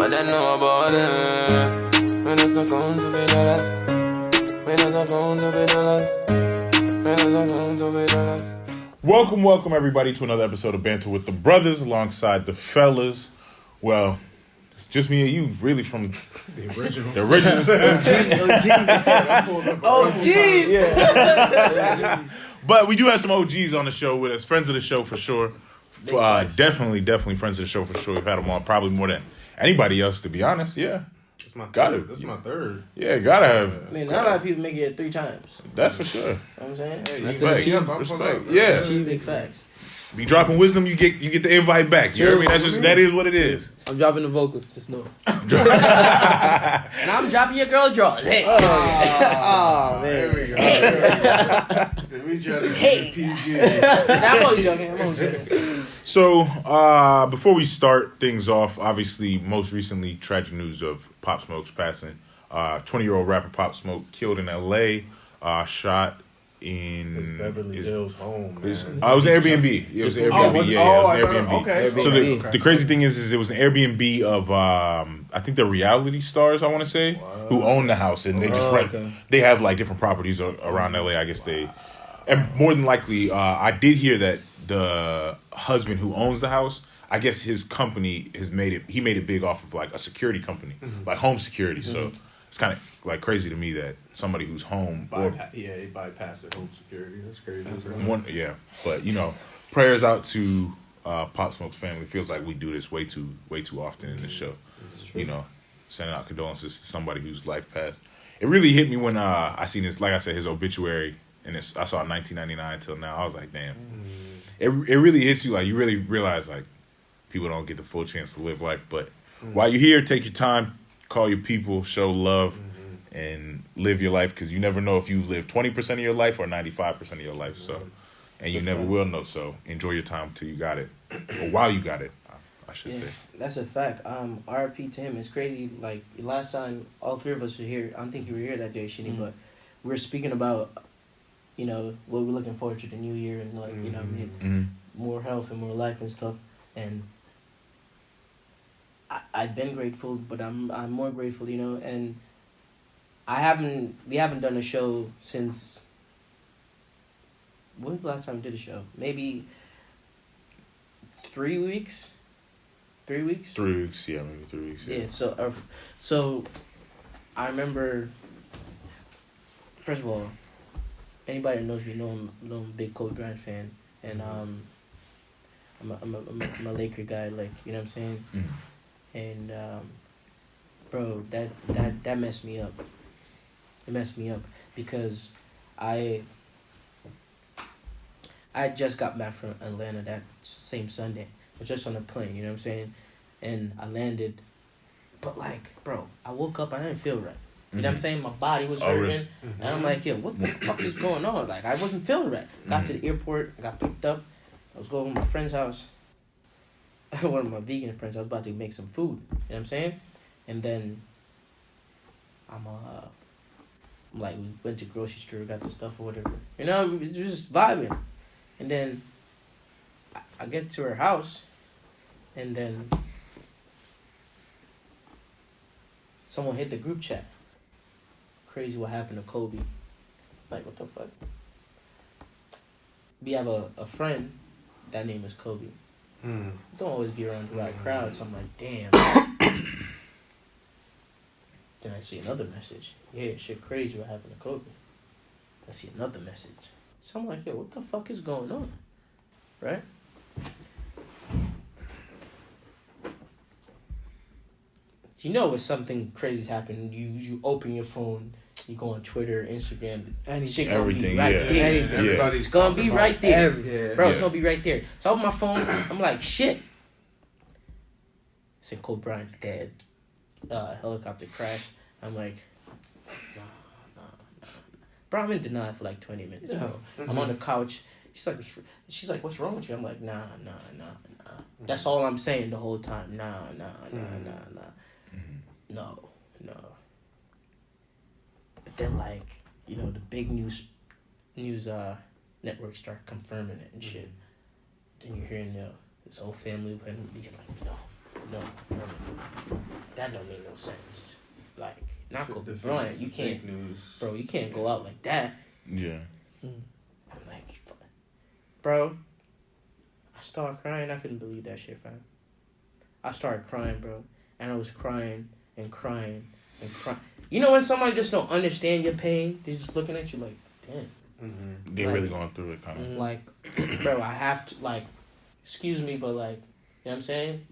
What they know about us? When it's a count to be dollars. When it's a count to be dollars. When it's a count to be dollars. Welcome everybody to another episode of Banter with the Brothers alongside the fellas. Well, it's just me and you, really, from the original. The original. OGs. Yeah. But we do have some OGs on the show with us, friends of the show for sure. Definitely friends of the show for sure. We've had them on probably more than anybody else, to be honest. Yeah. That's my got third. it. That's my third. Yeah, gotta have. I mean, not a lot of people make it 3 times. That's for sure. You know what I'm saying? Hey, Respect. Yeah. Cheap big facts. Be dropping wisdom, you get the invite back. You know what I mean? That is what it is. I'm dropping the vocals, just know. And I'm dropping your girl drawers. Hey. Oh, man. There we go. So we try to get PG. I'm only joking. So, before we start things off, obviously, most recently, tragic news of Pop Smoke's passing. 20-year-old rapper Pop Smoke killed in L.A., shot in his Beverly Hills home, man. It was an Airbnb. It was an Airbnb. It was an Airbnb. Okay. So the crazy thing is it was an Airbnb of I think the reality stars, I want to say, who own the house, and they just rent. Okay. They have like different properties around LA. I guess and more than likely, I did hear that the husband who owns the house, I guess his company has made it. He made it big off of like a security company, like home security. So. It's kind of like crazy to me that somebody who's home he bypassed the home security. That's crazy. But prayers out to Pop Smoke's family. It feels like we do this way too often in the show. Sending out condolences to somebody whose life passed. It really hit me when I seen this. Like I said, his obituary, and I saw 1999 till now. I was like, damn. It really hits you. Like you really realize like people don't get the full chance to live life. But while you're here, take your time. Call your people, show love, and live your life, because you never know if you live 20% of your life or 95% of your life. So, and you never will know. So, enjoy your time till you got it, or while you got it, I should say. That's a fact. R.I.P. to him. It's crazy. Like last time, all 3 of us were here. I don't think you were here that day, Shitty, but we were speaking about, what we're looking forward to the new year and like more health and more life and stuff. And I've been grateful, but I'm more grateful, and we haven't done a show since, when's the last time we did a show? Maybe 3 weeks? 3 weeks? 3 weeks, yeah, maybe 3 weeks. Yeah, so I remember, first of all, anybody that knows me know I'm a big Kobe Bryant fan, and I'm a Laker guy, like, you know what I'm saying? And bro, that messed me up. It messed me up because I just got back from Atlanta that same Sunday. I was just on a plane, you know what I'm saying? And I landed, but like, bro, I woke up, I didn't feel right. You know what I'm saying? My body was hurting. Really? And I'm like, yo, what the fuck is going on? Like, I wasn't feeling right. Got to the airport, I got picked up. I was going to my friend's house. One of my vegan friends, I was about to make some food. You know what I'm saying? And then I'm like, we went to grocery store, got the stuff or whatever. We was just vibing. And then I get to her house, and then someone hit the group chat. Crazy what happened to Kobe. Like, what the fuck? We have a friend, that name is Kobe. Don't always be around the right crowd, so I'm like, damn. Then I see another message. Yeah, shit crazy what happened to Kobe. I see another message. So I'm like, yo, what the fuck is going on? Right? When something crazy's happened, you open your phone, you go on Twitter, Instagram, shit gonna be right there. It's gonna be right there. It's gonna be right there. So I open my phone, I'm like, shit. It said Kobe Bryant's dead. Helicopter crash. I'm like, nah. Bro, I'm in denial for like 20 minutes, bro. I'm on the couch. She's like, what's wrong with you? I'm like, nah. That's all I'm saying the whole time. Nah. No. But then, like, the big news networks start confirming it and shit. Then you're hearing this whole family, and you're like, no. that don't make no sense. Like, not The Kobe fake- Bryant. You the can't, fake news. bro. You can't go out like that. Yeah. I'm like, bro. I started crying. I couldn't believe that shit, fam. I started crying, bro, and I was crying and crying and crying. You know when somebody just don't understand your pain? They're just looking at you like, damn. Mm-hmm. They're Like- really going through it, kind of. Like, bro, I have to, like, excuse me, but, like, you know what I'm saying?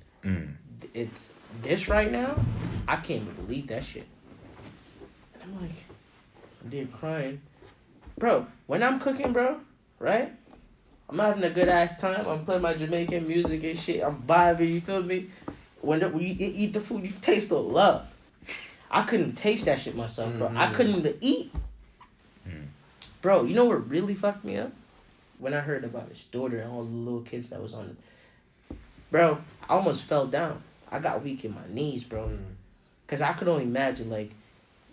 It's this right now, I can't even believe that shit. And I'm like, I'm there crying. Bro, when I'm cooking, bro, right? I'm having a good ass time. I'm playing my Jamaican music and shit. I'm vibing, you feel me? When you eat the food, you taste the love. I couldn't taste that shit myself, bro. I couldn't even eat. Bro, you know what really fucked me up? When I heard about his daughter and all the little kids that was on it. Bro, I almost fell down. I got weak in my knees, bro. Because I could only imagine, like,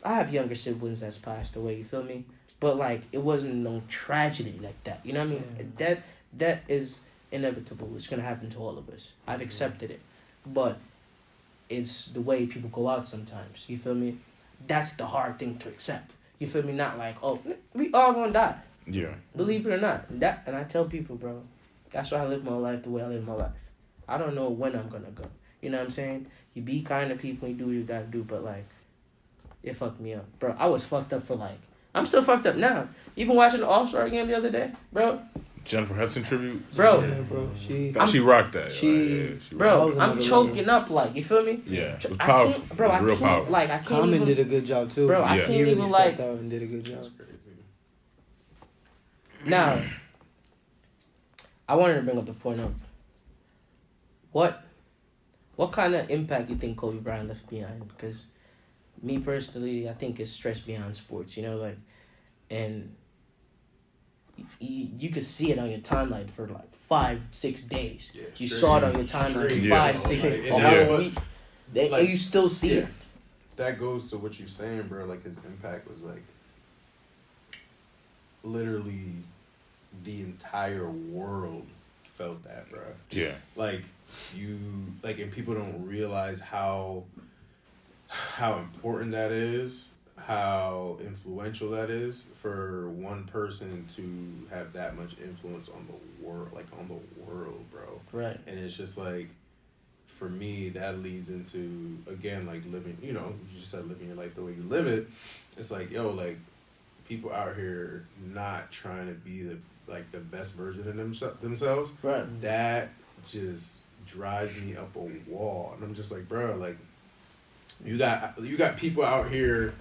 I have younger siblings that's passed away, you feel me? But, like, it wasn't no tragedy like that. You know what I mean? That is inevitable. It's going to happen to all of us. I've accepted it. But it's the way people go out sometimes. You feel me? That's the hard thing to accept. You feel me? Not like, oh, we all going to die. Yeah. Believe it or not. And I tell people, bro, that's why I live my life the way I live my life. I don't know when I'm going to go. You know what I'm saying? You be kind to people, you do what you got to do, but, like, it fucked me up. Bro, I was fucked up for, like, I'm still fucked up now. Even watching the All-Star game the other day, bro. Jennifer Hudson tribute. Bro. Yeah, bro. She rocked that. she- Bro, was I'm another choking up, like, you feel me? Yeah. It was I powerful. can't, bro, It was real I can't, powerful. like, I can't Common even, did a good job too. bro, I Yeah. can't He really even, stepped like, out and did a good job. now, I wanted to bring up the point of what kind of impact you think Kobe Bryant left behind? Because me personally, I think it's stress beyond sports, you know, like, and you could see it on your timeline for like 5-6 days. Yeah, You straight- saw it on your timeline straight- for Yeah. 5-6 Like, days. and Or that- how but, we- and like, you still see it. That goes to what you're saying, bro. Like, his impact was, like, literally the entire world felt that, bro. Yeah. Like, and people don't realize how important that is, how influential that is for one person to have that much influence on the world, bro. Right. And it's just like, for me, that leads into, again, like, living, you know, you just said living your life the way you live it. It's like, yo, like, people out here not trying to be the best version of themselves. Right. That just drives me up a wall. And I'm just like, bro, like, you got people out here,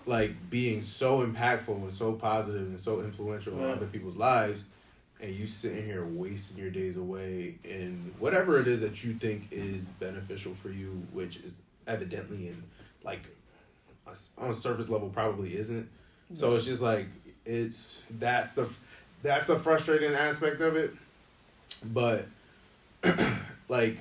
like, being so impactful and so positive and so influential in other people's lives, and you sitting here wasting your days away in whatever it is that you think is beneficial for you, which is evidently in, like, on a surface level probably isn't. So it's just like, that's a frustrating aspect of it. But like,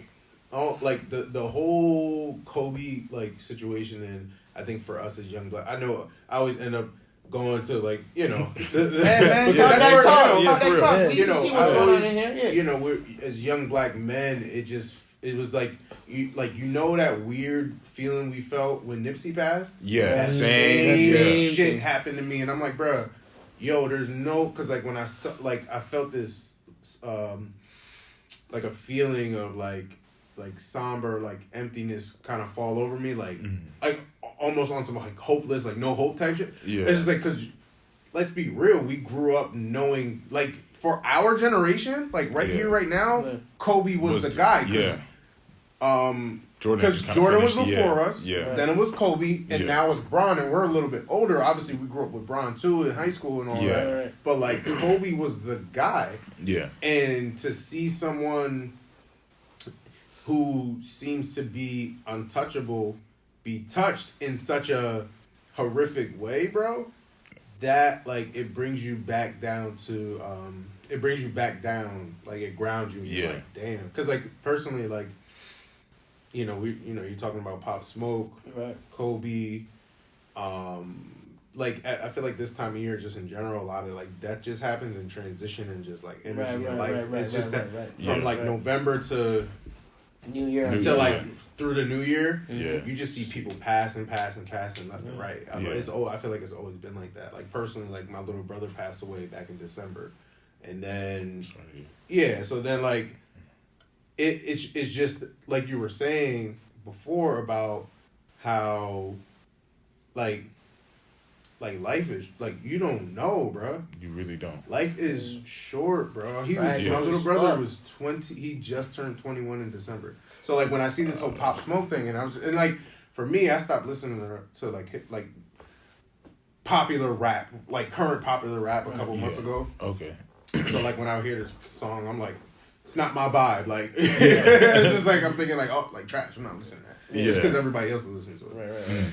the whole Kobe, like, situation, and I think for us as young black, I know I always end up going to, like, you know, Man, because talk that's where, that you know, talk, talk that talk. you You know, see what's I going on always, in here? Yeah. you know, we're, as young black men, it was like, you know that weird feeling we felt when Nipsey passed? Yeah. That Same. same Yeah. shit happened to me, and I'm like, bruh, yo, there's no, because, like, when I felt this, like, a feeling of, like somber, like, emptiness kind of fall over me, like, like, almost on some, like, hopeless, like, no hope type shit. Yeah. It's just like, because, let's be real, we grew up knowing, like, for our generation, like, right here, right now, Yeah. Kobe was the guy. Yeah. Because Jordan was finished, before us, Yeah. then it was Kobe, and Yeah. now it's Bron, and we're a little bit older. Obviously, we grew up with Bron too in high school and all Yeah. that. Right. But, like, Kobe was the guy, Yeah. and to see someone who seems to be untouchable be touched in such a horrific way, bro, that, like, it brings you back down to, like, it grounds you. And you're Yeah. like, damn. Because, like, personally, like, you know, you're talking about Pop Smoke, Right. Kobe, like, I feel like this time of year, just in general, a lot of, like, death just happens in transition and just, like, energy and life. It's just that from, like, November to New Year New until Year. like through the new year. Yeah. You just see people passing left and right. Yeah. I feel like it's always been like that. Like personally, like my little brother passed away back in December, and then so then like it's just like you were saying before about how like life is like you don't know, bro. You really don't. Life is short, bro. Fragile. My little brother was 20. He just turned 21 in December. So like when I see this whole Pop Smoke thing, and like for me, I stopped listening to like popular rap, like current popular rap a couple months ago. Okay. So like when I hear this song, I'm like, it's not my vibe. Like it's just like I'm thinking like, oh, like trash. I'm not listening to that. Yeah. It's because everybody else is listening to it. Right.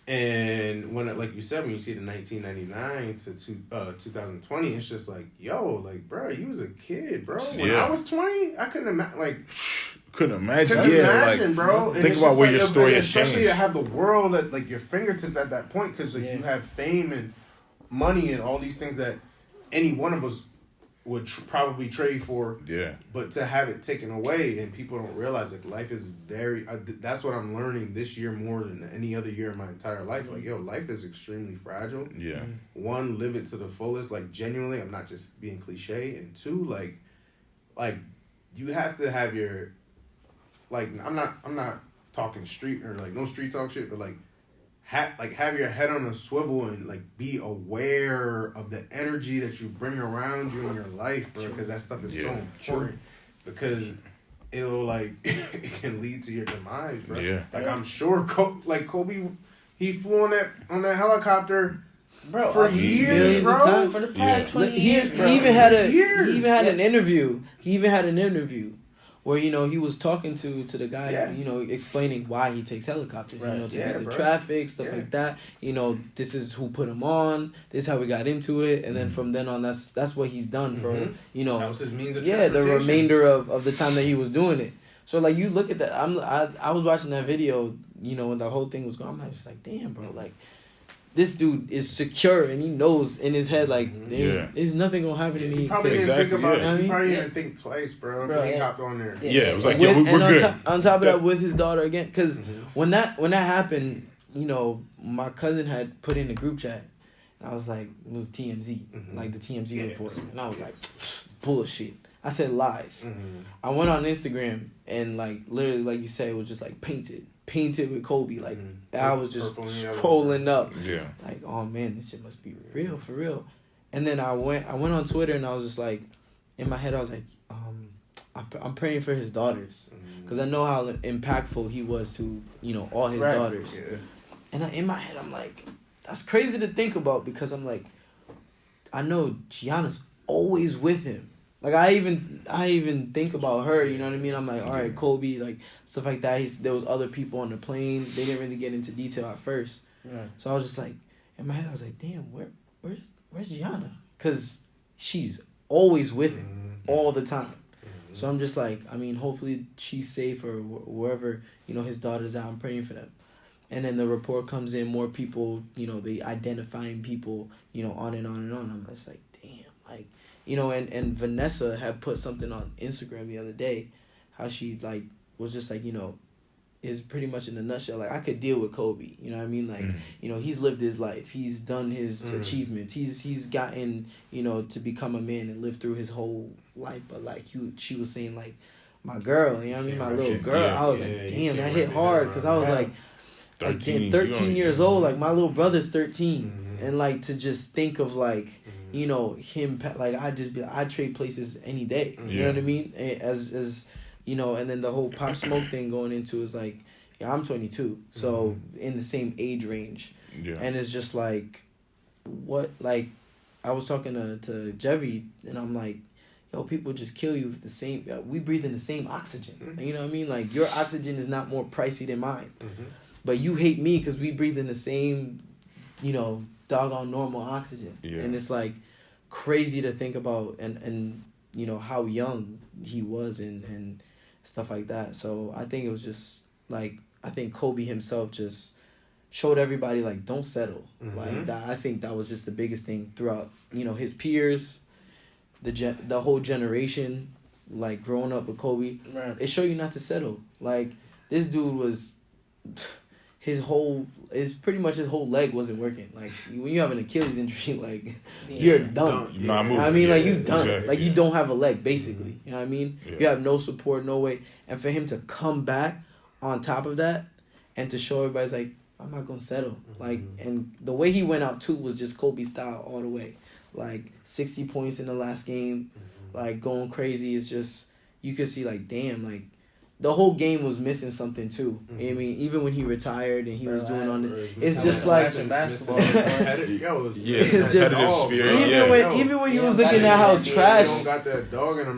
And when, like you said, when you see the 1999 to 2020, it's just like, yo, like, bro, you was a kid, bro. When I was 20, I couldn't imagine, like, couldn't imagine, bro. And think it's about just where like, your story has especially changed. to have the world at like your fingertips at that point, because like you have fame and money and all these things that any one of us would probably trade for. Yeah. But to have it taken away, and people don't realize like life is very. That's what I'm learning this year more than any other year in my entire life. Like, yo, life is extremely fragile. Yeah. One, live it to the fullest. Like, genuinely, I'm not just being cliche. And two, like you have to have your. Like, I'm not talking street or like no street talk shit, but like. Have your head on a swivel and like be aware of the energy that you bring around you in your life, bro. Because that stuff is so important. Because it'll like it can lead to your demise, bro. Yeah. Like I'm sure, Kobe, he flew on that helicopter, bro, for years, bro. For the past 20 He years, bro. even had an interview. He even had an interview where, you know, he was talking to the guy, you know, explaining why he takes helicopters, you know, to get the traffic, stuff like that. You know, this is who put him on. This is how we got into it. And then from then on, that's what he's done for, you know. That was his means of the transportation. remainder of the time that he was doing it. So, like, you look at that. I was watching that video, you know, when the whole thing was going on. I'm just like, damn, bro, like, this dude is secure and he knows in his head, like, damn, there's nothing gonna happen to me. He probably didn't think about it. He probably Yeah. didn't think twice, bro. When he hopped on there. Yeah, it was like, With, yo, we're good. On top of that, with his daughter again, because when that happened, you know, my cousin had put in the group chat, and I was like, it was TMZ, like the TMZ report, and I was like, bullshit. I said lies. I went on Instagram and like literally, like you said, it was just like painted with Kobe. Like I was just scrolling up, like, oh man, this shit must be real for real. And then I went on Twitter and I was just like, in my head I was like, I'm praying for his daughters, because I know how impactful he was to, you know, all his daughters. And in my head I'm like, that's crazy to think about, because I'm like, I know Gianna's always with him. Like, I even think about her, you know what I mean? I'm like, all right, Kobe, like, stuff like that. There was other people on the plane. They didn't really get into detail at first. Right. So I was just like, in my head, I was like, damn, where's Gianna? Because she's always with him all the time. So I'm just like, I mean, hopefully she's safe, or wherever, you know, his daughter's out. I'm praying for them. And then the report comes in, more people, you know, they identifying people, you know, on and on and on. I'm just like, damn, like, you know, and Vanessa had put something on Instagram the other day, how she, like, was just like, you know, is pretty much in a nutshell, like, I could deal with Kobe, you know what I mean? Like, you know, he's lived his life. He's done his achievements. He's gotten, you know, to become a man and live through his whole life. But, like, she was saying, like, my girl, you know what I mean? My little girl. I was like, damn, that hit hard, because I was like 13 years old. Like, my little brother's 13. And, like, to just think of, like, you know, him, like, I'd trade places any day. You know what I mean? As you know, and then the whole Pop Smoke thing going into is like, yeah, I'm 22, so in the same age range. Yeah. And it's just like, what, like, I was talking to Jevy, and I'm like, yo, people just kill you with the same, we breathe in the same oxygen. You know what I mean? Like, your oxygen is not more pricey than mine. But you hate me because we breathe in the same, you know, doggone normal oxygen. And it's like crazy to think about, and you know, how young he was and stuff like that. So I think it was just like, I think Kobe himself just showed everybody, like, don't settle. Like, that, I think that was just the biggest thing throughout, you know, his peers, the whole generation, like growing up with Kobe, Right. it show you not to settle. Like this dude was, pretty much his whole leg wasn't working. Like when you have an Achilles injury, like you're done. You're not moving. I mean, like you Yeah, done. exactly, Like you yeah. don't have a leg, basically. You know what I mean? Yeah. You have no support, no way. And for him to come back on top of that, and to show everybody's like, I'm not gonna settle. Like, and the way he went out too was just Kobe style all the way. Like 60 points in the last game, like going crazy. It's just you could see like, damn, like the whole game was missing something too. You know what I mean, even when he retired and he was doing all this, it's just like basketball. Yeah, it's just spirit. even when you was looking at how trash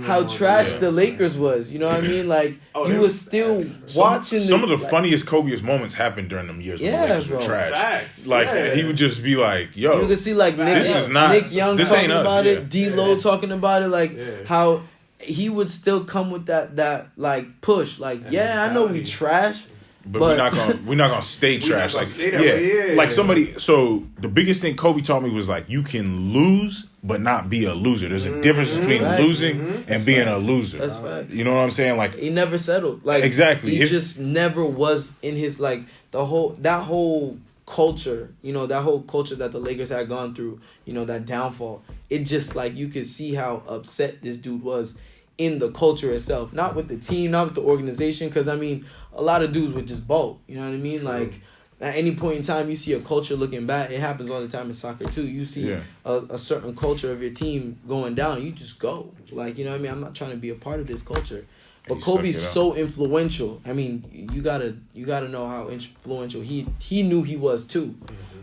how trash Yeah. the Lakers was, you know what I mean? Like you was still watching Some of the funniest Kobe's moments happened during them years when the Yeah, Lakers were bro. trash. Facts. Like Yeah. he would just be like, "Yo, You could see like Nick, This is not- Nick Young this talking ain't us, about yeah. it, D-Lo talking about it, like Yeah. how he would still come with that like push, like And yeah, I know we mentality. trash, but but- we're not gonna stay trash." gonna Like stay that way, yeah. like somebody. So the biggest thing Kobe taught me was like, you can lose but not be a loser. There's a difference between Facts. losing and being a loser. that's facts. You know what I'm saying? Like He never settled. Like Exactly. he If- just never was in his like that whole culture. You know that whole culture that the Lakers had gone through. You know that downfall. It just like you could see how upset this dude was in the culture itself, not with the team, not with the organization. Because I mean, a lot of dudes would just bolt. You know what I mean? Like at any point in time, you see a culture looking bad. It happens all the time in soccer too. You see Yeah. a certain culture of your team going down, you just go. Like, you know what I mean? I'm not trying to be a part of this culture. But He stuck Kobe's it out. so influential. I mean, you gotta know how influential he knew he was too.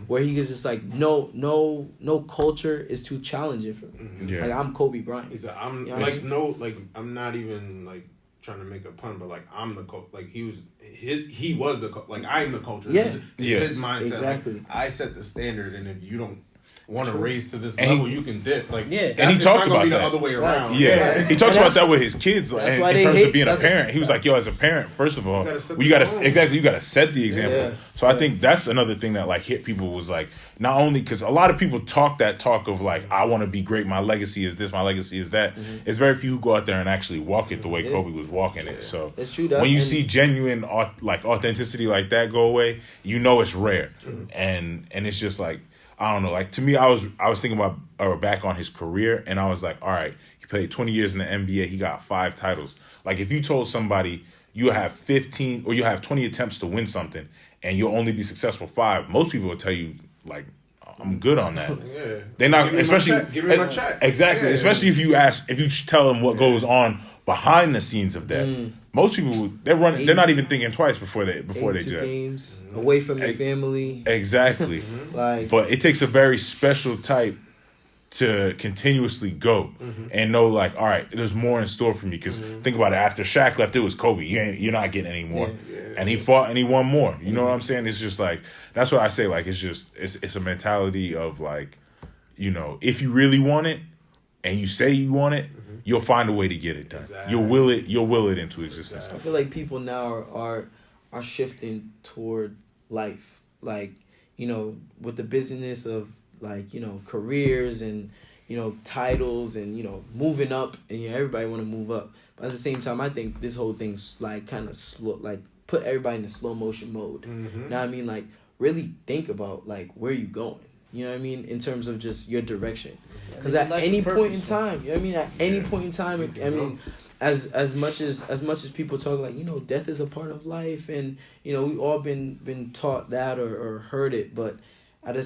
Where he was just like, no culture is too challenging for me. Yeah. Like I'm Kobe Bryant. He's like, I'm Yeah, like no, like I'm not even like trying to make a pun, but like I'm the coach. Like he was the like I'm the culture. Yeah. It's Yeah. his mindset. Exactly. Like, I set the standard, and if you don't want to True. raise to this And level, he- you can dip. Like Yeah. And he it's talked not gonna about be that. the other way around. Yeah, he talks And about that's- that with his kids like, that's in why they terms hate- of being a that's- parent. He was like, "Yo, as a parent, first of all, You gotta set you the gotta tone. exactly you gotta set the example." Yeah. So I think that's another thing that like hit people was like not only because a lot of people talk that talk of like I want to be great, my legacy is this, my legacy is that. It's very few who go out there and actually walk it the way Yeah. Kobe was walking it. So It's true, when you and- see genuine like authenticity like that go away, you know it's rare, and it's just like. I don't know. Like to me, I was thinking about or back on his career, and I was like, all right, he played 20 years in the NBA. He got 5 titles. Like if you told somebody you have 15 or you have 20 attempts to win something, and you'll only be successful 5, most people will tell you like, I'm good on that. Yeah. They're not, Give me my especially check. Give me my check. Exactly. Yeah. Especially if you tell them what goes on behind the scenes of that. Most people they're not even thinking twice before they 82 do that. games away from your Ex- family. Exactly. Like But it takes a very special type to continuously go and know, like, all right, there's more in store for me. Because think about it, after Shaq left, it was Kobe. You're not getting any more. And he fought and he won more. You know what I'm saying? It's just like, that's what I say. Like, it's a mentality of like, you know, if you really want it and you say you want it, you'll find a way to get it done. Exactly. You'll will it into existence. I feel like people now are shifting toward life, like, you know, with the business of like, you know, careers and, you know, titles and, you know, moving up, and you know, everybody want to move up. But at the same time, I think this whole thing's like kind of slow, like put everybody in a slow motion mode. You know what I mean? Like really think about like where you going. You know what I mean? In terms of just your direction. Because at any point in time, you know what I mean? At any point in time, I mean, as much as people talk like, you know, death is a part of life, and you know we all been taught that or heard it, but at a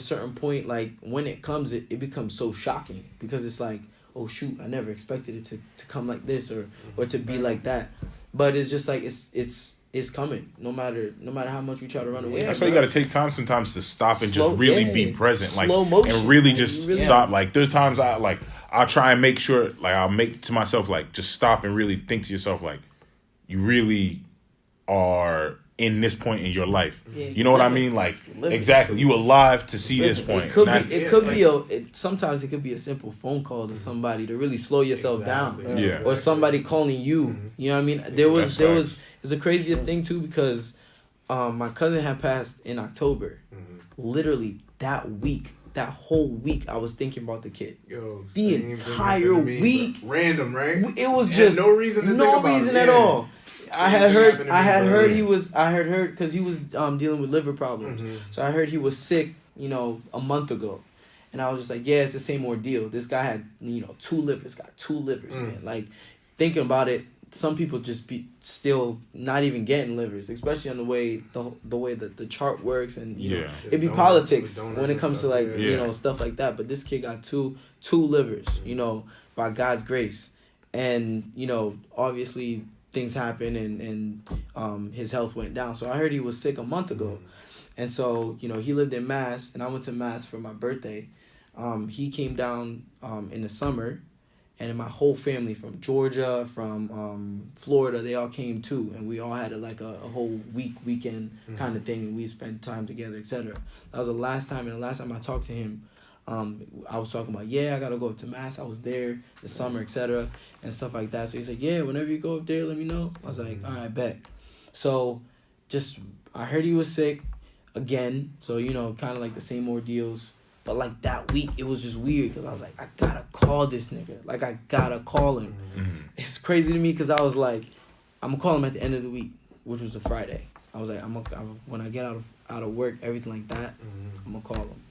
certain point, like when it comes, it becomes so shocking because it's like, oh shoot, I never expected it to come like this or to be like that. But it's just like it's coming no matter how much we try to run away. That's from why you it. got to take time sometimes to stop and Slow- just really yeah. be present, like, Slow motion. and really Like, just you really- stop. Like, there's times I'll try and make sure, like, I'll make to myself, like, just stop and really think to yourself, like, you really are in this point in your life. Yeah, You know what I living. mean? Like, Living. exactly. You alive to see this point. It could Not- be. Sometimes it could be a simple phone call to somebody to really slow yourself down. Exactly. Yeah. Or somebody calling you. You know what I mean? That's facts. It's the craziest thing too because my cousin had passed in October. Literally that week that whole week I was thinking about the kid. Yo, The same thing entire happened to me, week. bro. Random, right? It was Had just no reason to think no about reason it. at Yeah. all. I Same had thing heard happened to me, bro. I had heard because he was dealing with liver problems. Mhm. So I heard he was sick, a month ago. And I was just like, yeah, it's the same ordeal. This guy had, 2 livers, got 2 livers, man. Like, thinking about it, some people just be still not even getting livers, especially on the way that the chart works, and it'd be politics when it comes to like stuff like that. But this kid got two livers, by God's grace, and obviously things happened, and his health went down. So I heard he was sick a month ago, and so he lived in Mass, and I went to Mass for my birthday. He came down in the summer. And my whole family from Georgia, from Florida, they all came too, and we all had a whole weekend kind of thing, and we spent time together, etc. That was the last time, and the last time I talked to him, I was talking about, I gotta go up to Mass. I was there this summer, etc. and stuff like that. So he said, whenever you go up there, let me know. I was like, all right, bet. So, I heard he was sick again, so kind of like the same ordeals. But, like, that week, it was just weird because I was like, I gotta call this nigga. Like, I gotta call him. Mm-hmm. It's crazy to me because I was like, I'm gonna call him at the end of the week, which was a Friday. I was like, when I get out of work, everything like that, I'm gonna call him.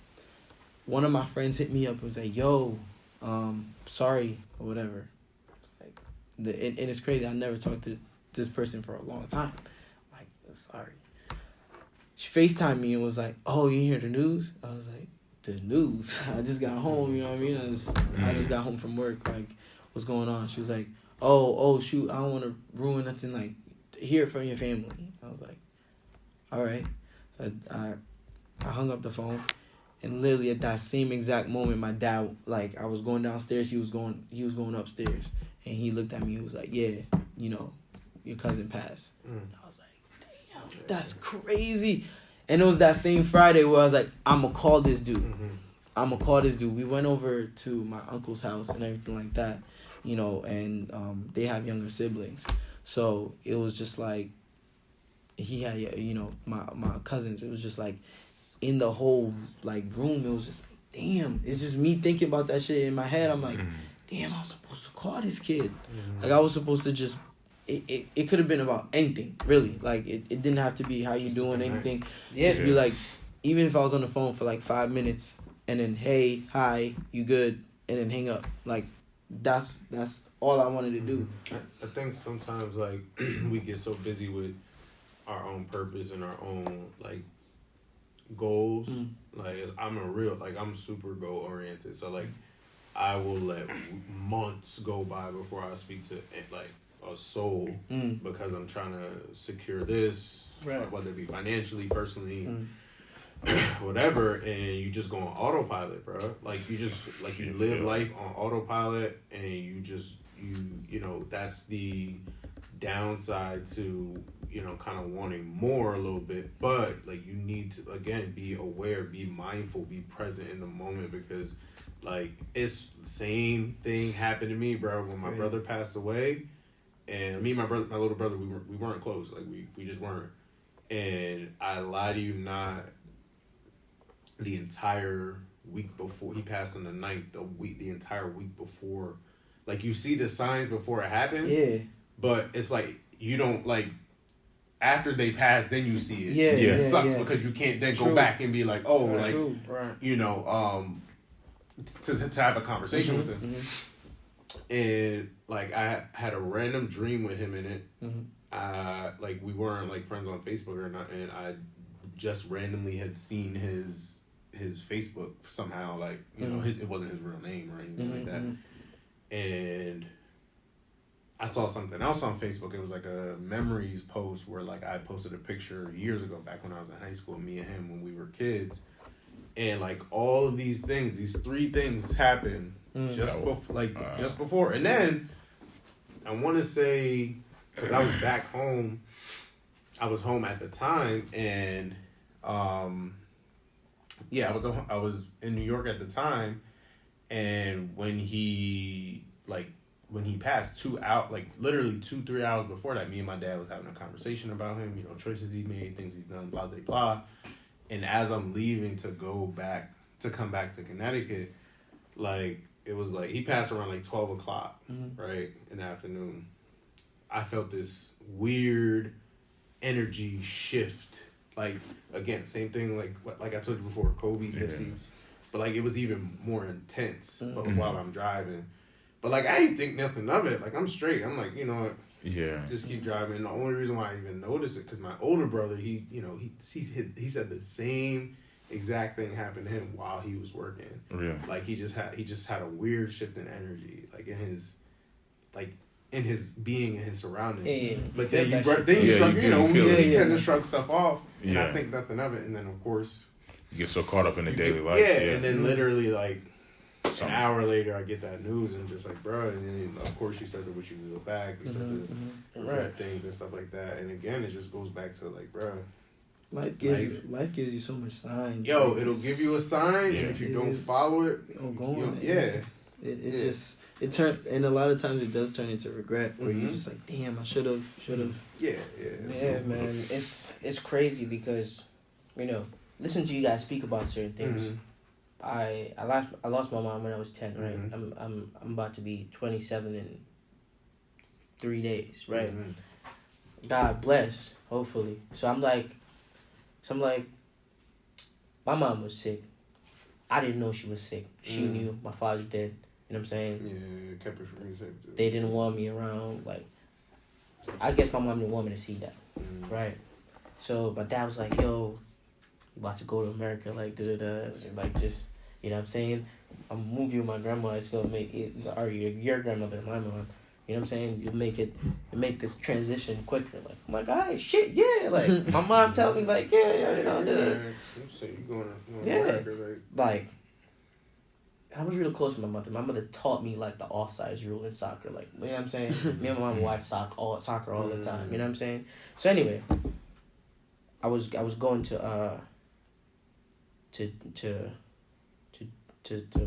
One of my friends hit me up and was like, yo, sorry, or whatever. It's like, and it's crazy. I never talked to this person for a long time. I'm like, sorry. She FaceTimed me and was like, oh, you hear the news? I was like, the news. I just got home, you know what I mean? I just got home from work. Like, what's going on? She was like, oh, shoot, I don't want to ruin nothing. Like, hear it from your family. I was like, all right. I hung up the phone, and literally at that same exact moment, my dad, like, I was going downstairs. He was going upstairs, and he looked at me. He was like, yeah, your cousin passed. And I was like, damn, that's crazy. And it was that same Friday where I was like, I'm going to call this dude. I'm going to call this dude. We went over to my uncle's house and everything like that, and they have younger siblings. So it was just like, he had, my cousins. It was just like, in the whole, like, room, it was just like, damn. It's just me thinking about that shit in my head. I'm like, damn, I was supposed to call this kid. Like, I was supposed to just... It could have been about anything, really. Like, it didn't have to be how you doing, anything. Just be like, even if I was on the phone for like 5 minutes and then, hey, hi, you good, and then hang up. Like, that's all I wanted to do. I think sometimes, like, we get so busy with our own purpose and our own, like, goals. Like, I'm super goal oriented. So, like, I will let months go by before I speak to, like, a soul because I'm trying to secure this, whether it be financially, personally, whatever, and you just go on autopilot, bro. Like, you just, like, you live life on autopilot, and you just, that's the downside to, kind of wanting more a little bit, but, like, you need to, again, be aware, be mindful, be present in the moment, because, like, it's the same thing happened to me, bro, when my brother passed away. And me and my little brother, we weren't close. Like, we just weren't. And I lie to you not, the entire week before, he passed on the 9th, the entire week before, like, you see the signs before it happens. Yeah. But it's like, you don't, like, after they pass, then you see it. It sucks because you can't then go back and be like, oh, like, to have a conversation with them. And, like, I had a random dream with him in it. Like, we weren't, like, friends on Facebook or not, and I just randomly had seen his Facebook somehow, like, it wasn't his real name or anything like that. And I saw something else on Facebook. It was, like, a memories post where, like, I posted a picture years ago, back when I was in high school, me and him when we were kids. And, like, all of these things, these 3 things happened just before. And then, I want to say, because I was back home, I was home at the time, and, I was in New York at the time, and when he passed, literally 2-3 hours before that, me and my dad was having a conversation about him, choices he made, things he's done, blah, blah, blah. And as I'm leaving to go back to come back to Connecticut, like, it was like, he passed around like 12 o'clock, right, in the afternoon. I felt this weird energy shift. Like, again, same thing, like I told you before, Kobe, Nipsey. But, like, it was even more intense while I'm driving. But, like, I didn't think nothing of it. Like, I'm straight. I'm like, you know what? Yeah. Just keep driving. And the only reason why I even noticed it, because my older brother, he said the same exact thing happened to him while he was working. Really? Like, he just had a weird shift in energy, like, in his being and his surroundings. Yeah. But then you shrug, we tend to shrug stuff off, and I think nothing of it. And then, of course, you get so caught up in the daily life. Yeah, and then literally, like, an hour later, I get that news, and just like, bro, and then, of course, you start to wish you could go back. You start to regret things and stuff like that. And again, it just goes back to, like, bro, life gives you so much signs. Yo, like, it'll give you a sign, and if you don't follow it, you don't go on it. It turn, and a lot of times it does turn into regret, where you're just like, damn, I should have. Yeah, man. It's crazy because, listen to you guys speak about certain things. I lost my mom when I was 10, right? I'm about to be 27 in 3 days, right? God bless, hopefully. So I'm like, my mom was sick. I didn't know she was sick. She knew my father's dead. You know what I'm saying? Yeah, kept it from music. They didn't want me around. Like, I guess my mom didn't want me to see that, right? So my dad was like, "Yo, you about to go to America? Like, like just." You know what I'm saying? I'm moving with my grandma. It's gonna make it, or your grandmother, my mom. You know what I'm saying? You make this transition quicker. Like, I'm like, all right, shit, yeah. Like, my mom told me, like, So you going like, I was real close to my mother. My mother taught me, like, the offsides rule in soccer. Like, you know what I'm saying? Me and my mom watch soccer all the time. You know what I'm saying? So anyway, I was going to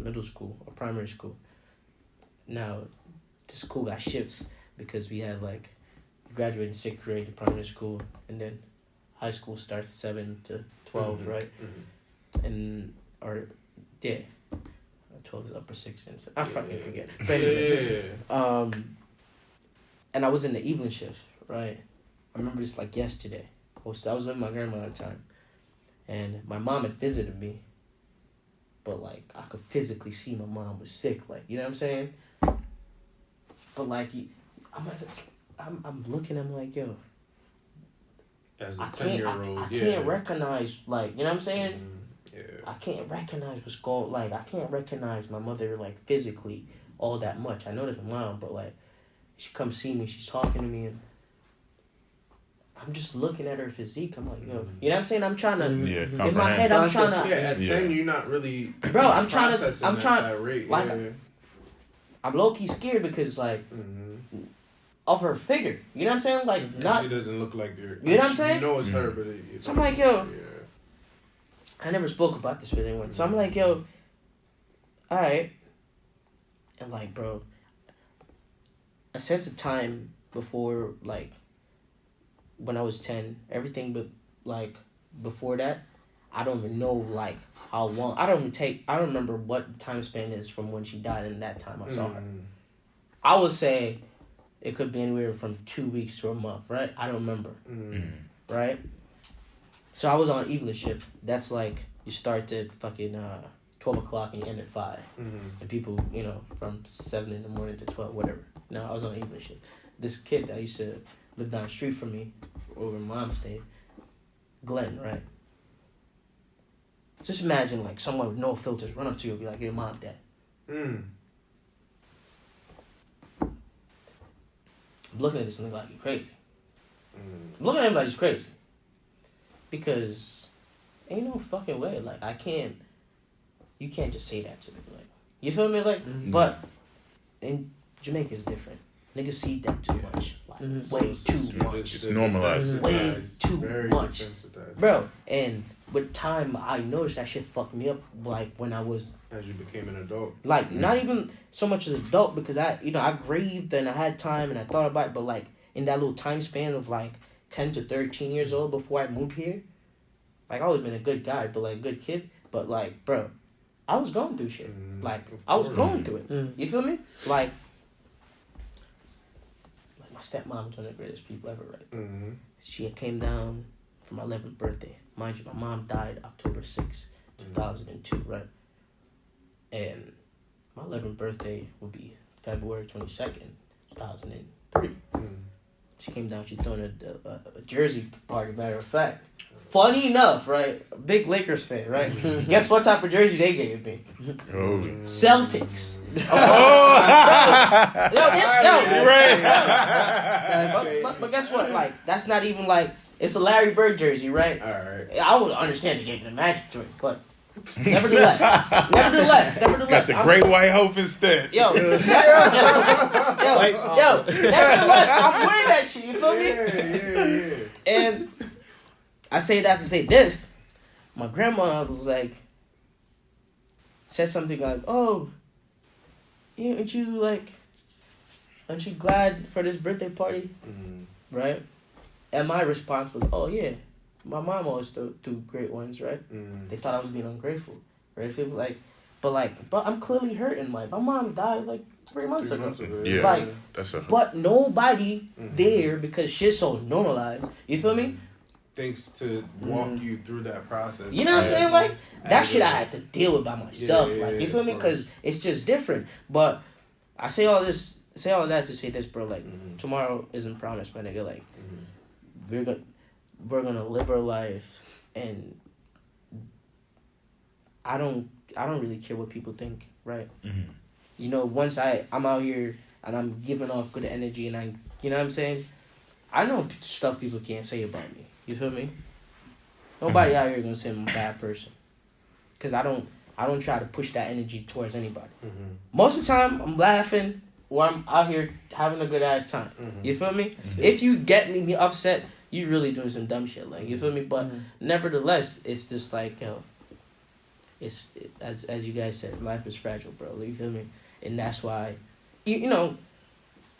middle school or primary school. Now, the school got shifts because we had, like, graduating 6th grade to primary school, and then high school starts 7 to 12, right? And 12 is upper 6th, and I fucking forget. But anyway, and I was in the evening shift, right? I remember this like yesterday. I was with my grandma at the time, and my mom had visited me. But, like, I could physically see my mom was sick, like, you know what I'm saying? But, like, I'm looking, I'm like, yo, as a 10-year-old, I can't recognize, like, you know what I'm saying? Yeah. I can't recognize what's going, like, I can't recognize my mother, like, physically all that much. I know that's my mom, but, like, she comes see me, she's talking to me, and I'm just looking at her physique. I'm like, yo, you know what I'm saying? I'm trying to, in my head, I'm trying to. Yeah, at 10, you're not really. Bro, I'm trying, like, yeah. I'm low-key scared because, like, of her figure. You know what I'm saying? Like, not. She doesn't look like her. You know what I'm saying? You know it's her, but so I'm like, yo. I never spoke about this with anyone. So I'm like, yo, alright. And, like, bro, a sense of time before, like, when I was 10, everything but, like, before that, I don't even know, like, how long. I don't remember what time span is from when she died and that time I saw her. I would say it could be anywhere from 2 weeks to a month, right? I don't remember, right? So I was on evening shift. That's, like, you start at fucking 12 o'clock and you end at 5. And people, from 7 in the morning to 12, whatever. No, I was on evening shift. This kid that used to live down the street from me, over mom stayed, Glenn, right? Just imagine, like, someone with no filters run up to you and be like, "Your mom dead." I'm looking at this nigga like, "You crazy." I'm looking at him like he's crazy. Because ain't no fucking way. Like, you can't just say that to me. Like, you feel me? Like, but in Jamaica it's different. Niggas see that too much. Like, way too much. It's normalized. Way too much. Bro, and with time, I noticed that shit fucked me up, like, when I was... As you became an adult. Like, not even so much as an adult, because I grieved and I had time and I thought about it, but, like, in that little time span of, like, 10 to 13 years old before I moved here, like, I always been a good guy, but, like, good kid, but, like, bro, I was going through shit. Like, I was going through it. You feel me? Like my stepmom was one of the greatest people ever, right? She had came down for my 11th birthday. Mind you, my mom died October 6th, 2002, right? And my 11th birthday will be February 22nd, 2003. She came down, she thrown a jersey party, matter of fact. Funny enough, right? Big Lakers fan, right? Guess what type of jersey they gave me? Celtics. But guess what? Like, that's not even like, it's a Larry Bird jersey, right? All right. I would understand they gave me the Magic jersey, but nevertheless, Got the Great White Hope instead. Nevertheless, I'm wearing that shit. You feel me? Yeah. And I say that to say this. My grandma was like, said something like, "Oh, aren't you glad for this birthday party?" Right? And my response was, "Oh yeah, my mom always threw great ones, right?" They thought I was being ungrateful, right? Feel like, but I'm clearly hurting. Like, my mom died like 3 months ago. Yeah, like, that's a. But nobody there, because shit's so normalized. You feel me? Thinks to walk you through that process. You know what I'm saying? Like, that shit I had to deal with by myself. Like, you feel me? Because it's just different. But I say all that to say this, bro. Like, tomorrow isn't promised, my nigga. Like, we're gonna live our life, and I don't really care what people think, right? You know, once I'm out here and I'm giving off good energy, and you know what I'm saying? I know stuff people can't say about me. You feel me? Nobody out here gonna say I'm a bad person, cause I don't try to push that energy towards anybody. Most of the time, I'm laughing or I'm out here having a good ass time. You feel me? If you get me upset, you really doing some dumb shit. Like, you feel me? But nevertheless, it's just like, as you guys said, life is fragile, bro. You feel me? And that's why, you know,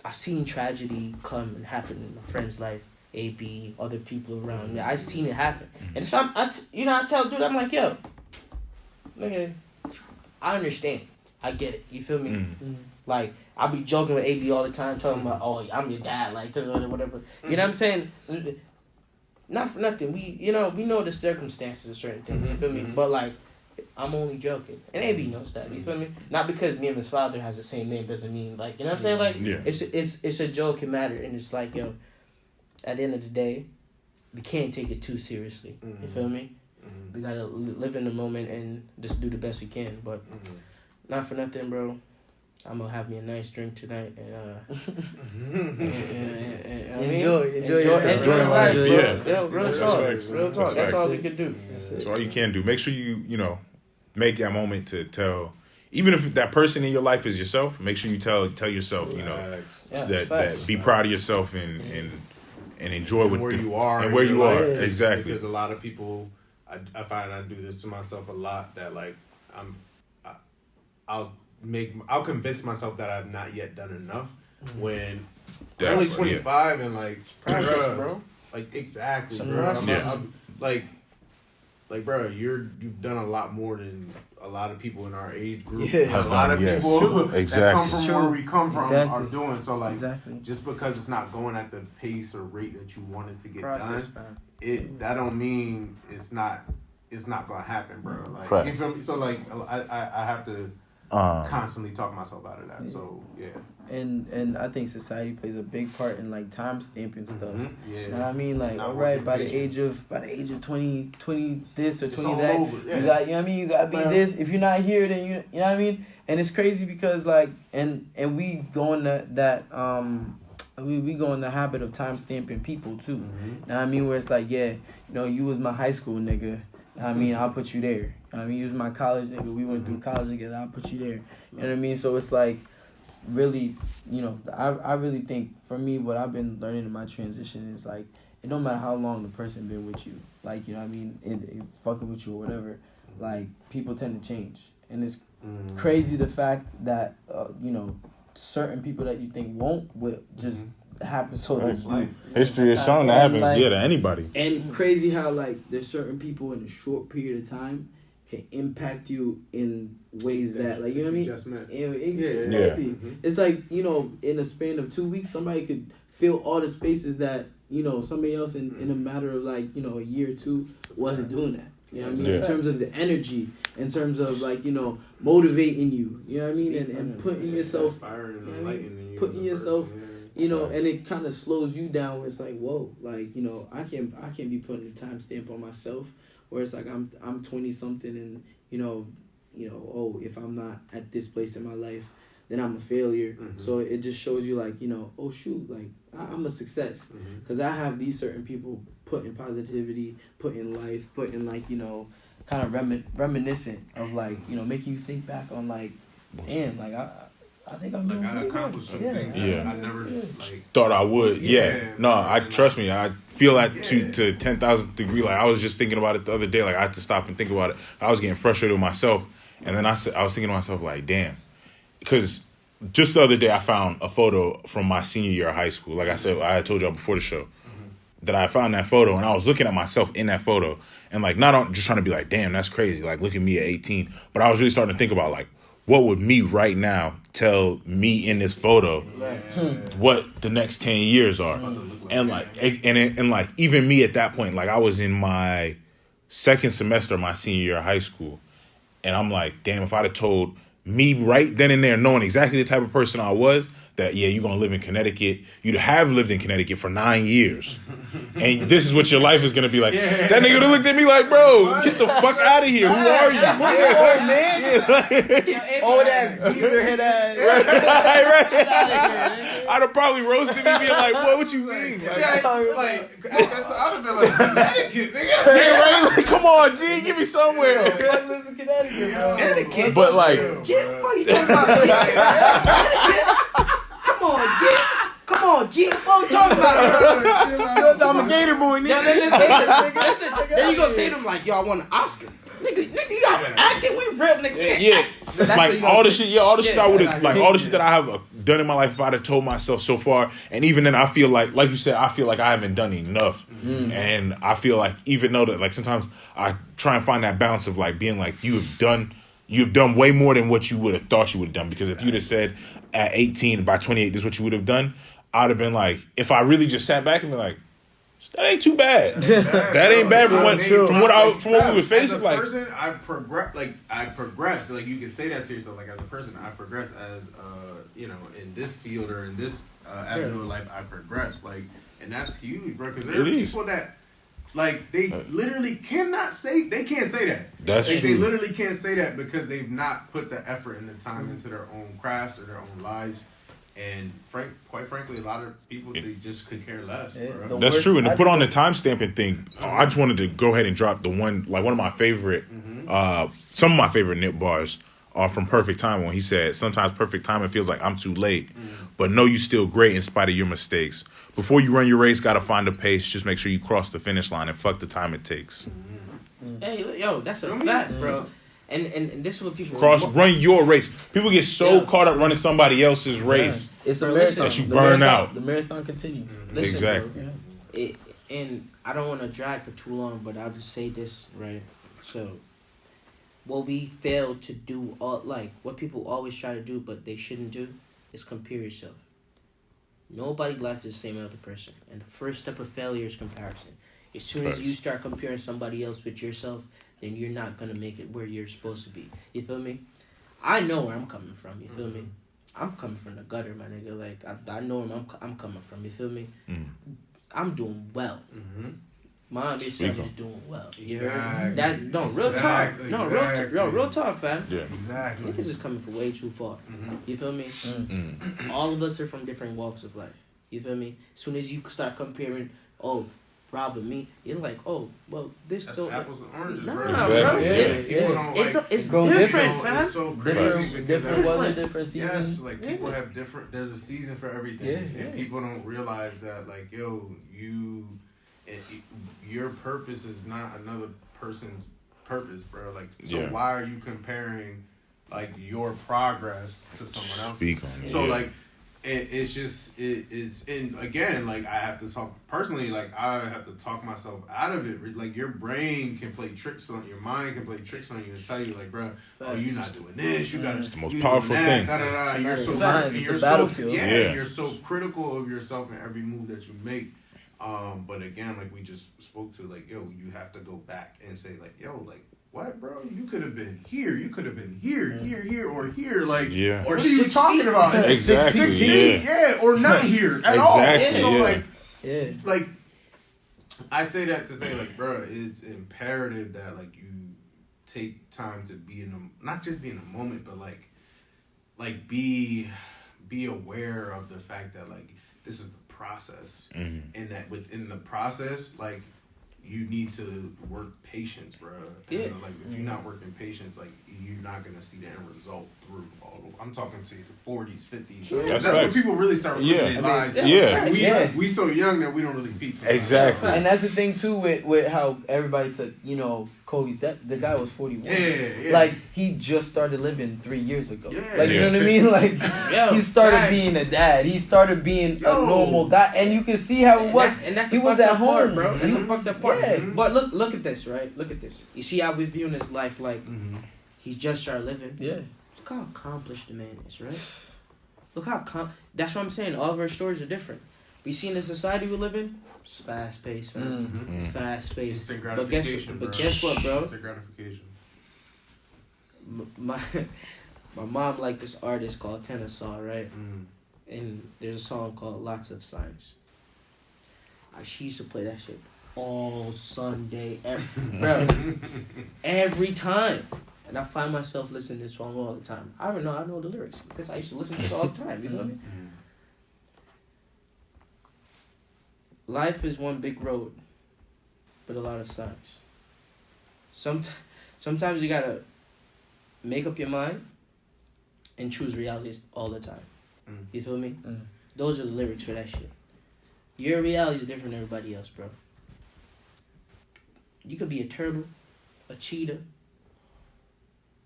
I've seen tragedy come and happen in my friend's life. AB, other people around me. I seen it happen, and so I tell dude, I'm like, yo, nigga, I understand, I get it. You feel me? Like, I'll be joking with AB all the time, talking about, oh, I'm your dad, like, whatever. You know what I'm saying? Not for nothing. We know the circumstances of certain things. You feel me? But like, I'm only joking, and AB knows that. You feel me? Not because me and his father has the same name doesn't mean, like, you know what I'm saying? Like, it's a joke and matter, and it's like, yo, at the end of the day, we can't take it too seriously. You feel me? We gotta live in the moment and just do the best we can. But not for nothing, bro. I'm gonna have me a nice drink tonight and enjoy life, bro. Yeah, real talk. That's all we can do. That's all you can do. Make sure you make that moment to tell. Even if that person in your life is yourself, make sure you tell yourself, that be proud of yourself and enjoy where you are and where you are. Exactly. Because a lot of people, I find I do this to myself a lot. That like I'll convince myself that I've not yet done enough when I'm only 25 and like process, bro. Like exactly, Some bro. process. I'm like, bro, you've done a lot more than a lot of people in our age group. Yeah. A lot of people that come from where we come from are doing. So like, just because it's not going at the pace or rate that you want it to get done, that don't mean it's not gonna happen, bro. Like, you feel me? So like, I have to constantly talk myself out of that. Yeah. So yeah. And I think society plays a big part in like time stamping stuff. Yeah. You know what I mean? Like, Not all right, by the age of 20 this or 20 that, over. Yeah. you got, you know what I mean? You gotta be this. If you're not here, then you know what I mean? And it's crazy because like, and we go in we go in the habit of time stamping people too. You know what I mean? Where it's like, yeah, you was my high school nigga. I mean, I'll put you there. You know what I mean? You was my college nigga. We went through college together. I'll put you there. You know what I mean? So it's like, really, I really think for me, what I've been learning in my transition is like, it don't matter how long the person been with you. Like, you know what I mean? It fucking with you or whatever. Like, people tend to change. And it's crazy the fact that, certain people that you think won't will just happen so they do. History has shown that happens, to anybody. And crazy how, like, there's certain people in a short period of time, can impact you in ways that, like, you know what I mean? Just met. It's Yeah. crazy. It's like, you know, in a span of 2 weeks, somebody could fill all the spaces that, you know, somebody else in a matter of, like, you know, a year or two wasn't doing that. You know what I mean? Yeah. In terms of the energy, in terms of, like, you know, motivating you. You know what I mean? And putting yourself, Inspiring and you know what I mean? enlightening you Putting as a yourself, person, you know, and it kind of slows you down where it's like, whoa, like, you know, I can't be putting a timestamp on myself where it's like I'm 20 something and, you know, oh, if I'm not at this place in my life, then I'm a failure. So it just shows you, like, you know, oh shoot, like I'm a success because I have these certain people putting positivity, putting life, putting, like, you know, kind of reminiscent of, like, you know, making you think back on, like, damn, like I think I'm doing Like, I pretty accomplished good. some things Yeah. that I never, like... Thought I would. Yeah. Yeah. No, I trust me. I feel that Yeah. to 10,000th degree. Like, I was just thinking about it the other day. Like, I had to stop and think about it. I was getting frustrated with myself. And then I was thinking to myself, like, damn. Because just the other day, I found a photo from my senior year of high school. Like I said, I had told y'all before the show that I found that photo. And I was looking at myself in that photo. And, like, not just trying to be like, damn, that's crazy. Like, look at me at 18. But I was really starting to think about, like, what would me right now tell me in this photo what the next 10 years are? And like, and like, even me at that point, like, I was in my second semester of my senior year of high school. And I'm like, damn, if I'd have told me right then and there, knowing exactly the type of person I was, that, yeah, you're going to live in Connecticut. You'd have lived in Connecticut for 9 years. And this is what your life is going to be like. That nigga would have looked at me like, bro, get the fuck out of here. Who are you? Oh, man. Old ass, geezer head ass. I'd have probably roasted me being like, what you mean? Like, Yeah, like, that's, I'd have been like, Connecticut, nigga. yeah, right? Like, come on, G, give me somewhere. Listen, Connecticut, bro. Connecticut. But like, Jim, fuck you talking about, Jim? Connecticut? Come on, Jim. Come on, Jim. What you talking about? I'm a Gator boy, nigga. Listen, then you gonna say to them like, yo, I won an Oscar. Nigga, you got acting. We real nigga. yeah, like all the shit, all the shit I would have, like all the shit that I have done in my life, if I'd have told myself so far, and even then, I feel like you said, I feel like I haven't done enough, and I feel like even though that, like, sometimes I try and find that balance of, like, being like, you've done way more than what you would have thought you would have done, because if you'd have said at 18, by 28, this is what you would have done, I'd have been like, if I really just sat back and be like, that ain't too bad. That ain't bad from what we were facing. As a Like, person, I progress. Like, you can say that to yourself. Like, as a person, I progress as you know, in this field or in this avenue of life, I progress. Like, and that's huge, bro. Because there are people that, like, they literally cannot say, they can't say that. That's like, true. They literally can't say that because they've not put the effort and the time into their own crafts or their own lives. And quite frankly, a lot of people, they just could care less. Bro. That's true. And to put on the time stamping thing, I just wanted to go ahead and drop the one of my favorite, some of my favorite nip bars are from Perfect Time, when he said, sometimes perfect timing feels like I'm too late, but know you still great in spite of your mistakes. Before you run your race, gotta find a pace. Just make sure you cross the finish line and fuck the time it takes. Hey, yo, that's a fact, bro. And this is what people Run your race. People get so caught up running somebody else's race. It's a marathon that you burn out. The marathon continues. Listen, exactly. Bro, and I don't want to drag for too long, but I'll just say this, right? So, what we fail to do, what people always try to do, but they shouldn't do, is compare yourself. Nobody's life is the same as other person, and the first step of failure is comparison. As soon as you start comparing somebody else with yourself, then you're not gonna make it where you're supposed to be. You feel me? I know where I'm coming from. You feel me? I'm coming from the gutter, my nigga. Like, I know where I'm coming from. You feel me? I'm doing well. Mom yourself is doing well. You heard that? No, real talk. No, real talk, fam. Yeah. Exactly. Niggas is coming from way too far. You feel me? All of us are from different walks of life. You feel me? As soon as you start comparing, Rob and me, you're like, oh, well, this That's don't. apples and oranges, Nah, bro. bro. Exactly. It's Go different, different. fam. It's so crazy. Different weather, different seasons. Yes, like, people have different. There's a season for everything, and people don't realize that. Like, yo, your purpose is not another person's purpose, bro. Like, so why are you comparing, like, your progress to someone else's? Speak on it. So, like, it's just it's and again, like I have to talk personally, like I have to talk myself out of it. Like your brain can play tricks on your mind, can play tricks on you and tell you like, bro, oh, you're not doing this. You gotta. It's the most powerful thing. You're so it's a battlefield. you're so critical of yourself in every move that you make. But again, like we just spoke to, like, yo, you have to go back and say, like, yo, like, what, bro? You could have been here. You could have been here, here, or here. Like, what are you talking about? Exactly. 6 feet, or not here at all. So, like, I say that to say, like, bro, it's imperative that, like, you take time to be in the, not just be in the moment, but, like be aware of the fact that, like, this is the process. And that within the process, like, you need to work patience, bro. Yeah. And, like, if you're not working patience, like, you're not gonna see the end result through all. I'm talking to you, the 40s, 50s. Sure. That's That's when facts. people really start living their lives. We so young that we don't really peep. Exactly. And that's the thing too with how everybody took, you know, Kobe's, that the guy was 41. Yeah. Like he just started living 3 years ago. Yeah. Like you know what I mean? Like he started facts. being a dad. He started being a normal guy, and you can see how it was. And that's he a was fucked at up part, home, bro. That's a fucked up part. Yeah. But look at this, right? Look at this. You see how we viewing his life like he's just started living. Yeah. Look how accomplished the man is, right? Look how that's what I'm saying. All of our stories are different. We see in the society we live in, it's fast paced, man. It's fast paced. Instant But guess what, bro? Instant gratification. My mom liked this artist called Tennyson, right? And there's a song called Lots of Signs. She used to play that shit all Sunday, every time. And I find myself listening to this song all the time. I know the lyrics because I used to listen to it all the time. You feel me? Life is one big road, with a lot of signs. Sometimes you gotta make up your mind and choose realities all the time. You feel me? Those are the lyrics for that shit. Your reality is different than everybody else, bro. You could be a turtle, a cheetah,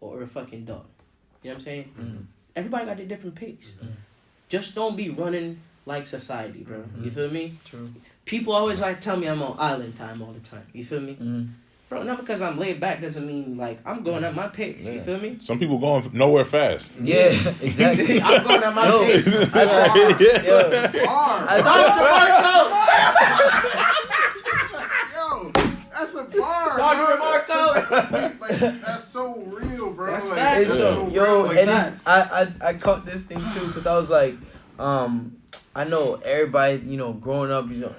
or a fucking dog. You know what I'm saying? Everybody got their different picks. Just don't be running like society, bro. You feel me? True. People always like tell me I'm on island time all the time. You feel me? Bro, not because I'm laid back doesn't mean like I'm going at my pace. You feel me? Some people going nowhere fast. Yeah, exactly. I'm going at my pace. Yo, that's a bar. Dr. Marco. That's so real, bro. That's like, facts. that's so Yo, real. Like, and it's, I caught this thing too because I was like, I know everybody, you know, growing up, you know,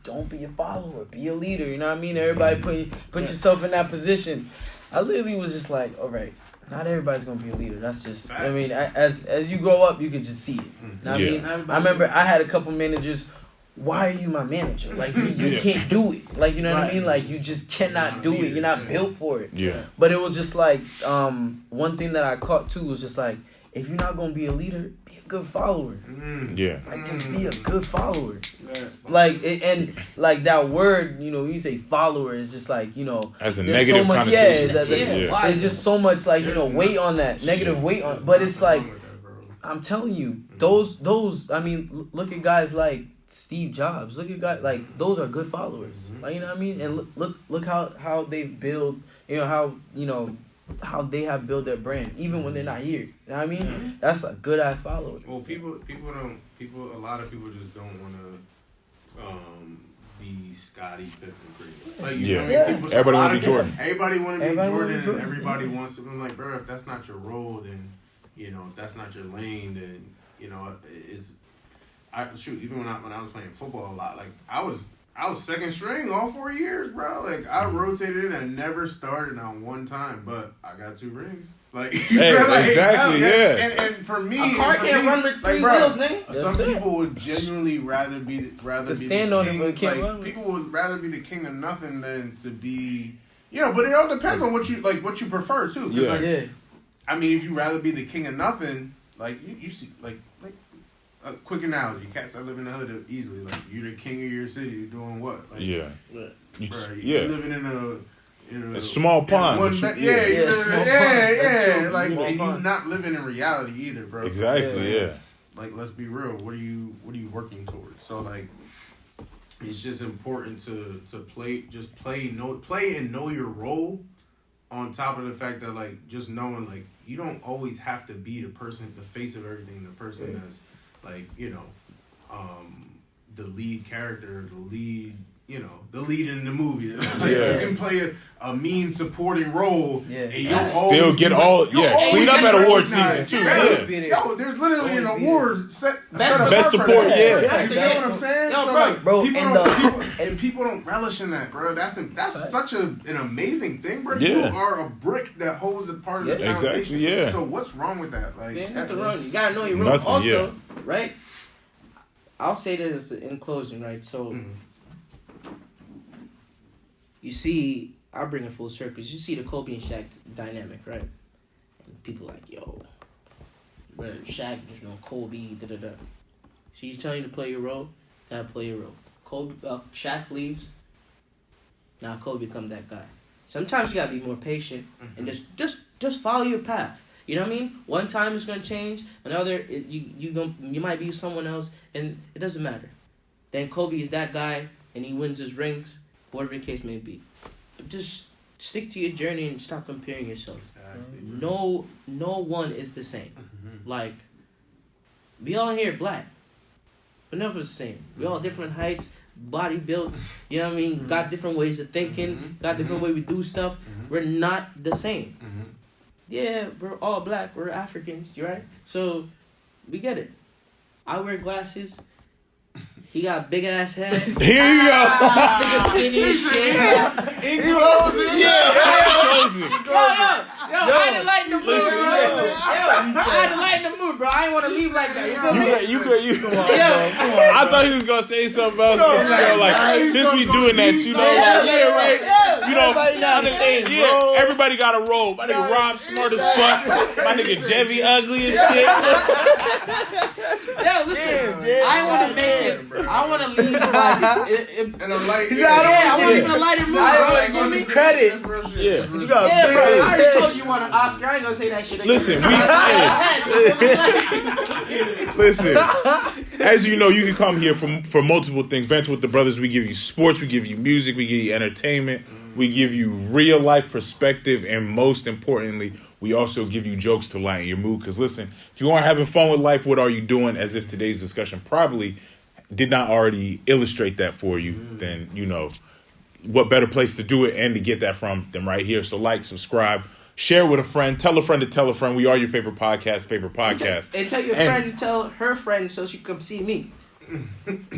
don't be a follower, be a leader. You know what I mean? Everybody put yourself in that position. I literally was just like, all right, not everybody's gonna be a leader. That's just, I mean, as you grow up, you can just see it. You know what I mean? I remember I had a couple managers. Why are you my manager? Like you can't do it. Like you know what I mean? Like you just cannot do it. You're not built for it. Yeah. But it was just like one thing that I caught too was just like, if you're not gonna be a leader, be a good follower. Yeah. Like just be a good follower. Like and like that word, you know, when you say follower, it's just like, you know, as a there's negative so much, connotation. There's just so much like, you know, weight on that, negative weight on. But it's like, I'm telling you, those. I mean, look at guys like Steve Jobs. Look at guys like those are good followers. Like, you know what I mean? And look how they build. You know how they have built their brand even when they're not here. You know what I mean? That's a good ass follower. Well, a lot of people just don't want to be Scottie Pippen creative. Like, you know what I mean? Everybody want to be Jordan. Everybody want to be Jordan, and everybody wants to. I'm like, bro, if that's not your role, then, you know, if that's not your lane, then, you know, even when I was playing football a lot, like I was second string all 4 years, bro. Like I rotated in and never started on one time, but I got 2 rings. Like, exactly, yeah. And for me, A car can't run with 3 wheels, nigga. Some people would genuinely rather be stand on it, but can't run. People would rather be the king of nothing than to be, you know. But it all depends on what you prefer too. Yeah. I mean, if you rather be the king of nothing, like you see, like a quick analogy, cats that live in the hood easily. Like you're the king of your city, you're doing what? Like, you're living in a small pond. Like, and you're not living in reality either, bro. Exactly, yeah. like, let's be real. What are you working towards? So like, it's just important to play and know your role. On top of the fact that like just knowing like you don't always have to be the face of everything, the person that's like the lead character, the lead in the movie. Like, you can play a mean supporting role and you'll still get clean up at award season too. Yo, there's literally an award set best support. You know what I'm saying? Yo, so bro, like, bro, people don't relish in that, bro. That's such an amazing thing, bro. Yeah. You are a brick that holds a part of the foundation. Exactly. Yeah. So what's wrong with that? Like, There's nothing wrong. You gotta know your role. Nothing, Also, right? I'll say this in closing, right? So, you see, I'll bring it full circle. You see the Kobe and Shaq dynamic, right? And people like, yo, where Shaq, Kobe, da-da-da. So he's telling you to play your role, gotta play your role. Shaq leaves, now Kobe become that guy. Sometimes you gotta be more patient and just follow your path. You know what I mean? One time it's gonna change, another you might be someone else, and it doesn't matter. Then Kobe is that guy, and he wins his rings, whatever the case may be. But just stick to your journey and stop comparing yourself. Exactly. No one is the same. Like, we all here black, but none of us the same. We all different heights, body builds. You know what I mean? Got different ways of thinking. Got different way we do stuff. We're not the same. Yeah, we're all black. We're Africans, right? So we get it. I wear glasses. He got a big ass head. Here you go. This nigga skinny as shit. Yo, I had to lighten the mood. I had to lighten the mood, bro. I didn't want to leave like that. You feel me? You I thought he was gonna say something else, but since we doing that, right? Everybody got a role. My nigga Rob smart as fuck. My nigga Jevy ugly as shit. Yo, listen, I want to make it. I want to leave like And a light. I want to leave in a lighter mood. I don't give me credit. Yeah. You got Bro, I already told you you want an Oscar. I ain't gonna say that shit again. Listen, as you know, you can come here for multiple things. Venture with the Brothers, we give you sports, we give you music, we give you entertainment, we give you real life perspective, and most importantly, we also give you jokes to lighten your mood. Because listen, if you aren't having fun with life, what are you doing? As if today's discussion probably did not already illustrate that for you, then what better place to do it and to get that from than right here. So like, subscribe, share with a friend, tell a friend to tell a friend. We are your favorite podcast. And tell your friend to tell her friend so she can come see me.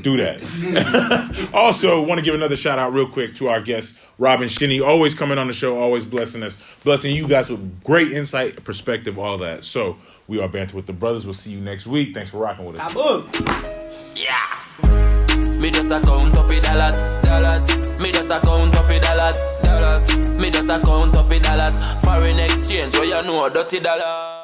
Do that. Also, want to give another shout out real quick to our guest, Robin Shinney, always coming on the show, always blessing us, blessing you guys with great insight, perspective, all that. So we are Banter with the Brothers. We'll see you next week. Thanks for rocking with us. Yeah. Me just a count up the dollars. Me just a count up the dollars. Me just a count up the dollars. Foreign exchange, where you know dirty dollar.